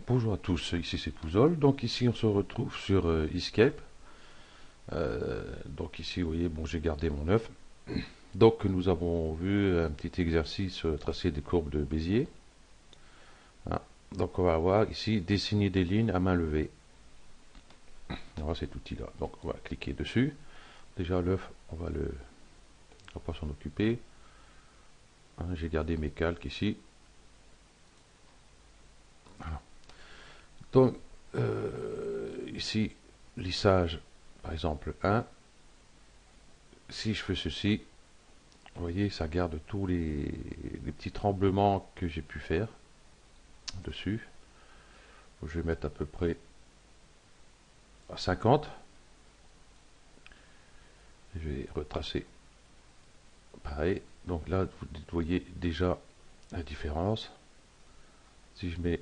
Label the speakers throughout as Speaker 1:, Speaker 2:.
Speaker 1: Bonjour à tous, ici c'est Pouzol. Donc ici on se retrouve sur Escape. Donc ici vous voyez, bon j'ai gardé mon œuf. Donc nous avons vu un petit exercice tracer des courbes de Bézier. Hein. Donc on va voir ici dessiner des lignes à main levée. On va cet outil là. Donc on va cliquer dessus. Déjà l'œuf, on va pas s'en occuper. Hein, j'ai gardé mes calques ici. Voilà. Donc ici lissage par exemple 1. Si je fais ceci, vous voyez, ça garde tous les petits tremblements que j'ai pu faire dessus. Je vais mettre à peu près à 50. Je vais retracer pareil. Donc là, vous voyez déjà la différence. Si je mets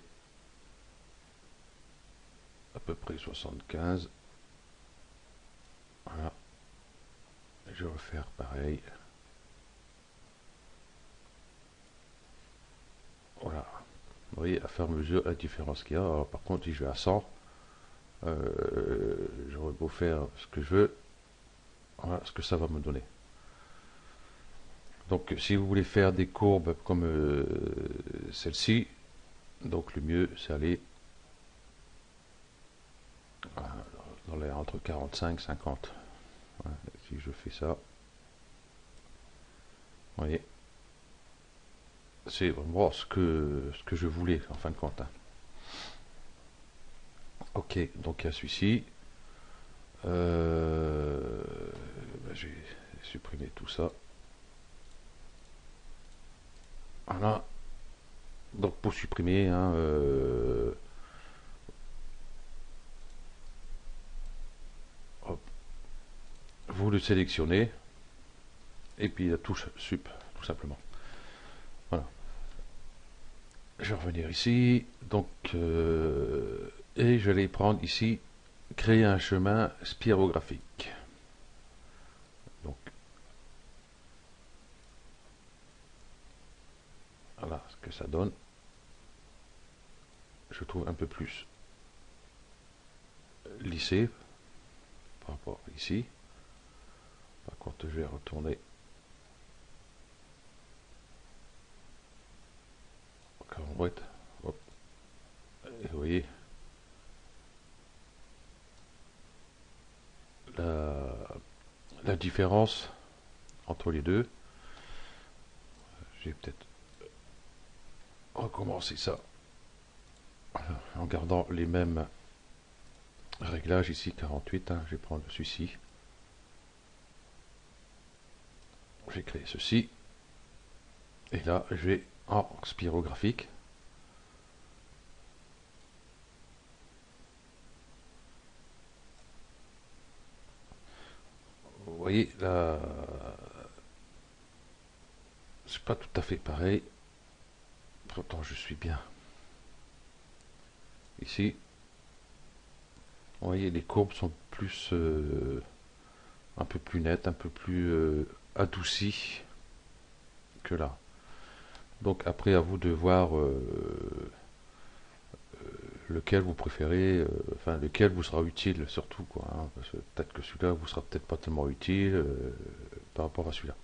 Speaker 1: à peu près 75, voilà, je vais refaire pareil. Voilà, vous voyez à fur et à mesure la différence qu'il y a. Alors, par contre, si je vais à 100, j'aurais beau faire ce que je veux, voilà ce que ça va me donner. Donc si vous voulez faire des courbes comme celle-ci, donc le mieux c'est aller dans les entre 45 et 50. Voilà, si je fais ça, vous voyez, c'est vraiment ce que je voulais en fin de compte. Hein. Ok, donc il y a celui-ci. Je vais supprimer tout ça. Voilà. Donc pour supprimer, hein, hop, vous le sélectionnez et puis la touche sup tout simplement. Voilà. Je vais revenir ici, donc et je vais prendre ici créer un chemin spirographique. Donc voilà ce que ça donne. Je trouve un peu plus lissé par rapport ici. Par contre, je vais retourner encore en boîte. Hop. Et vous voyez la différence entre les deux. Je vais peut-être recommencer ça en gardant les mêmes réglages ici 48. Hein, je vais prendre celui-ci. J'ai créé ceci. Et là, je vais en spirographique. Vous voyez, là, c'est pas tout à fait pareil. Pourtant, je suis bien. Ici, vous voyez, les courbes sont plus, un peu plus nettes, un peu plus adoucies que là. Donc après, à vous de voir lequel vous préférez, enfin lequel vous sera utile surtout, quoi. Hein, parce que peut-être que celui-là vous sera peut-être pas tellement utile par rapport à celui-là.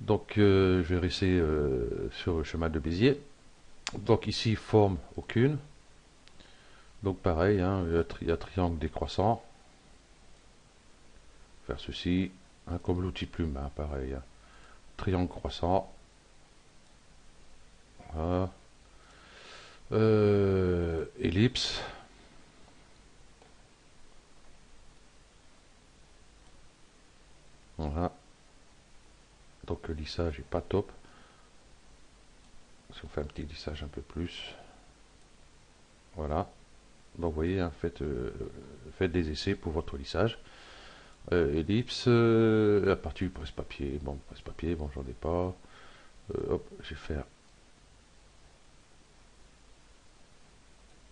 Speaker 1: Donc je vais rester sur le chemin de Bézier. Donc ici forme aucune. Donc pareil, hein, il y a triangle décroissant. Faire ceci, hein, comme l'outil plume, hein, pareil. Hein. Triangle croissant. Voilà. Ellipse. Voilà. Donc le lissage est pas top. Si on fait un petit lissage un peu plus. Voilà. Donc vous voyez, hein, faites des essais pour votre lissage. Ellipse, la partie du presse-papier. Bon, presse-papier, bon, j'en ai pas. Hop, je vais faire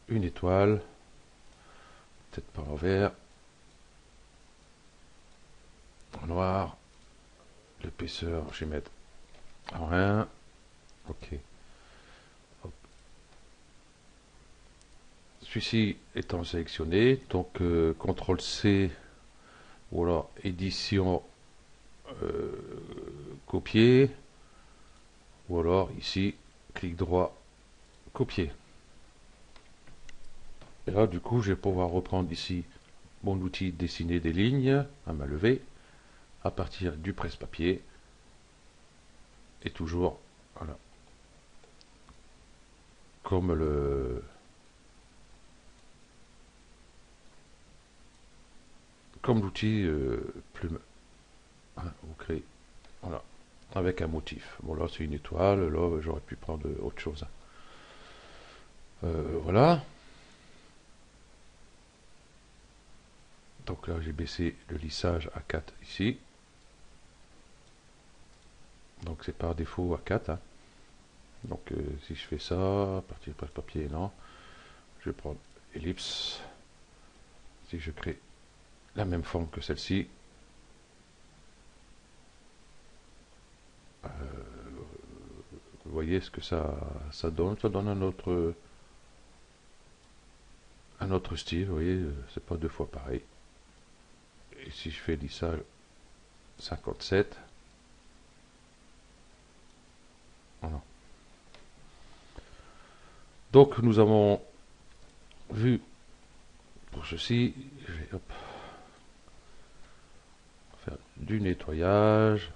Speaker 1: une étoile. Peut-être pas en vert. En noir. L'épaisseur, je vais mettre en 1. Ok. Hop. celui-ci étant sélectionné, donc CTRL C, ou alors édition, euh, copier, ou alors ici, clic droit, copier. Et là, du coup, je vais pouvoir reprendre ici mon outil dessiner des lignes à main levée à partir du presse-papier. Et toujours, voilà, comme l'outil plume. Hein, vous créez, voilà, avec un motif. Bon, là, c'est une étoile. Là, j'aurais pu prendre autre chose. Voilà. Donc là, j'ai baissé le lissage à 4 ici. Donc c'est par défaut à 4. Hein. Donc si je fais ça, à partir du presse-papier, non. Je vais prendre ellipse. Si je crée la même forme que celle-ci, vous voyez ce que ça donne. Ça donne un autre style. Vous voyez, c'est pas deux fois pareil. Et si je fais lissage 57, voilà. Donc nous avons vu pour ceci, je vais faire du nettoyage.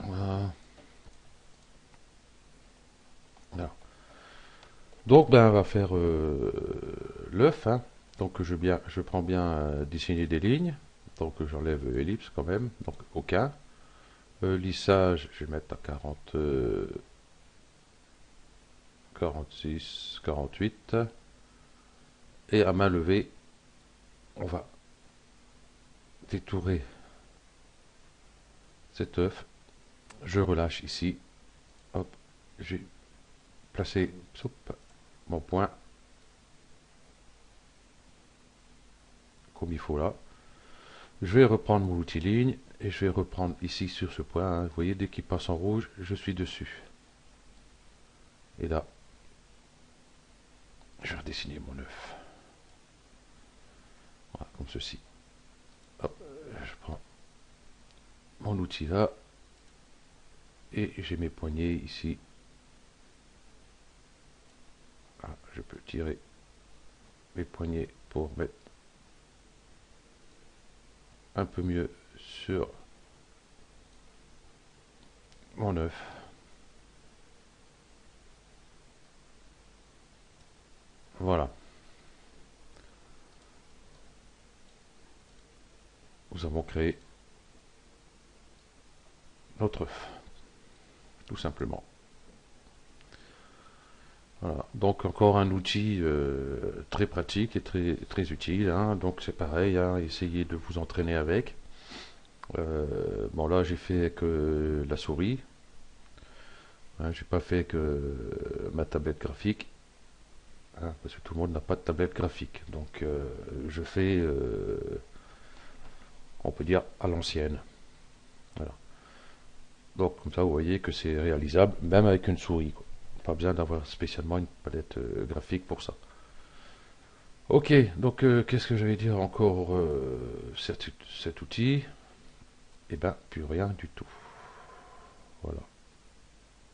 Speaker 1: Voilà. Alors, donc ben, on va faire l'œuf. Hein. Donc je prends bien dessiner des lignes. Donc j'enlève ellipse quand même. Donc aucun. Lissage, je vais mettre à 40, 46, 48. Et à main levée, on va détourer cet œuf. Je relâche ici. Hop, j'ai placé mon point comme il faut là. Je vais reprendre mon outil ligne et je vais reprendre ici sur ce point. Hein. Vous voyez, dès qu'il passe en rouge, je suis dessus. Et là, je vais redessiner mon œuf. Voilà, comme ceci. Hop, je prends mon outil là et j'ai mes poignées ici. Ah, je peux tirer mes poignets pour mettre un peu mieux sur mon œuf. Voilà. Nous avons créé notre œuf, tout simplement. Voilà. Donc encore un outil très pratique et très utile. Hein. Donc c'est pareil, hein. Essayez de vous entraîner avec. Bon là j'ai fait que la souris. Hein, j'ai pas fait que ma tablette graphique. Hein, parce que tout le monde n'a pas de tablette graphique. Donc je fais, on peut dire, à l'ancienne. Voilà. Donc comme ça vous voyez que c'est réalisable, même avec une souris. Quoi. Pas besoin d'avoir spécialement une palette graphique pour ça. Ok, donc qu'est-ce que j'allais dire encore cet outil? Eh ben, plus rien du tout. Voilà.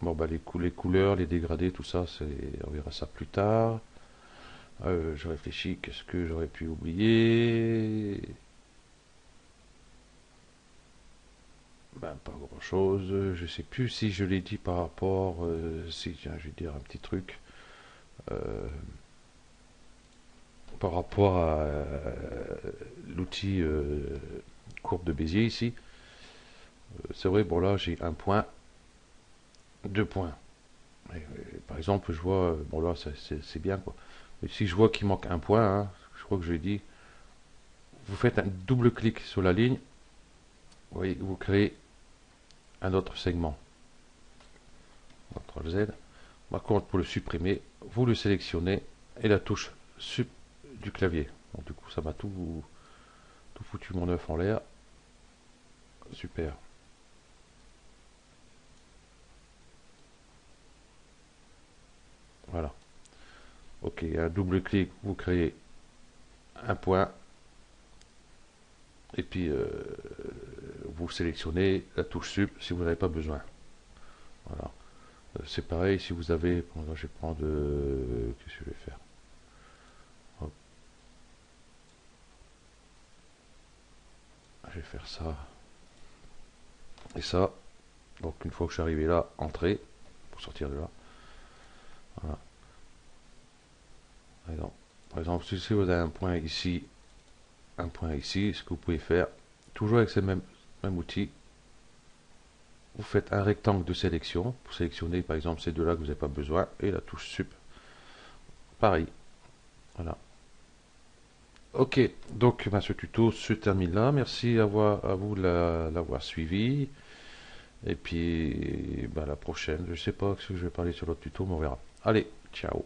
Speaker 1: Bon, bah, les couleurs, les dégradés, tout ça, on verra ça plus tard. Je réfléchis, qu'est-ce que j'aurais pu oublier? Ben, pas grand-chose. Je sais plus si je l'ai dit par rapport... si, tiens, je vais dire un petit truc. Euh, par rapport à l'outil courbe de Bézier ici. C'est vrai, bon là, j'ai un point, deux points. Par exemple, je vois, bon là, c'est bien quoi. Mais si je vois qu'il manque un point, hein, je crois que je l'ai dit, vous faites un double clic sur la ligne, vous voyez, vous créez un autre segment. CTRL Z. Par contre, pour le supprimer, vous le sélectionnez et la touche sup du clavier. Donc, du coup, ça m'a tout foutu mon œuf en l'air. Super. Ok, un double clic, vous créez un point et puis vous sélectionnez la touche sup si vous n'avez pas besoin. Voilà. C'est pareil si vous avez. Bon, là, je vais prendre. Qu'est-ce que je vais faire? Hop, je vais faire ça et ça. Donc une fois que je suis arrivé là, entrer pour sortir de là. Voilà. Par exemple, si vous avez un point ici, ce que vous pouvez faire, toujours avec ce même outil, vous faites un rectangle de sélection pour sélectionner par exemple ces deux-là que vous n'avez pas besoin et la touche sup. Pareil. Voilà. Ok, donc ce tuto se termine là. Merci à vous de l'avoir suivi. Et puis, la prochaine, je sais pas ce que je vais parler sur l'autre tuto, mais on verra. Allez, ciao.